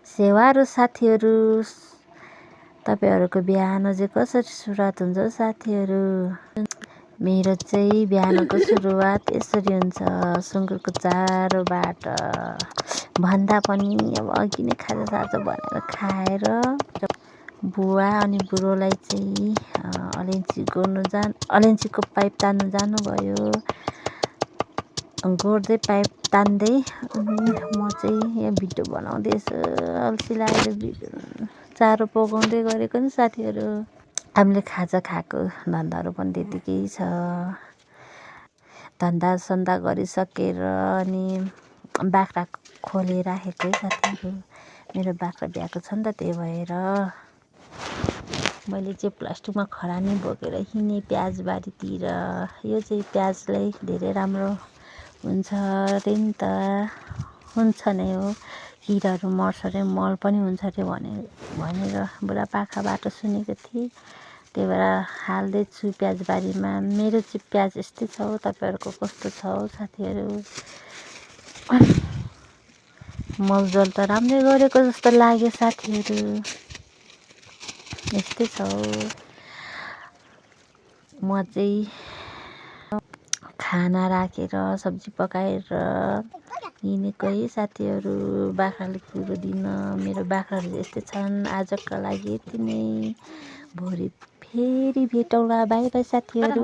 सेवारो साथीहरू, तपाईहरूको बिहान चाहिँ कसरी सुरुवात हुन्छ साथीहरू? मेरो चाहिँ बिहानको सुरुवात यसरी हुन्छ, सुँगुरको चारोबाट भन्दा पनि अब अघि नै खाजासाजा बनाएर खाएर बुवा अनि बुढोलाई चाहिँ अलैँचीको पाइप तान्नु जानुभयो। गोड्दै पाइप तान्दै म चाहिँ यहाँ भिडियो बनाउँदैछु, अल्छी लागेर चारो पकाउँदै गरेको नि साथीहरू। हामीले खाजा खाएको धन्दाहरू पनि त्यतिकै छ। धन्दा गरिसकेर अनि बाख्रा खोलिराखेको है साथीहरू। मेरो बाख्रा ब्याएको छ नि त, त्यही भएर मैले चाहिँ प्लास्टिकमा खरानी बोकेर हिँडेँ प्याजबारीतिर। यो चाहिँ प्याजलाई धेरै राम्रो हुन्छ अरे नि त, हुन्छ नै हो, किराहरू मर्छ अरे, मल पनि हुन्छ अरे भनेर बुढापाकाबाट सुनेको थिएँ। त्यही भएर हाल्दैछु प्याजबारीमा। मेरो चाहिँ प्याज यस्तै छ हौ, तपाईँहरूको कस्तो छ हौ साथीहरू? मलजल त राम्रै गरेको जस्तो लाग्यो साथीहरू, यस्तै छ हौ। म चाहिँ खाना राखेर सब्जी पकाएर हिँडेको है साथीहरू, बाख्राले कुरो दिन। मेरो बाख्राहरू यस्तै छन्। आजका लागि यति नै, भोलि फेरि भेटौँला। बाई बाई साथीहरू।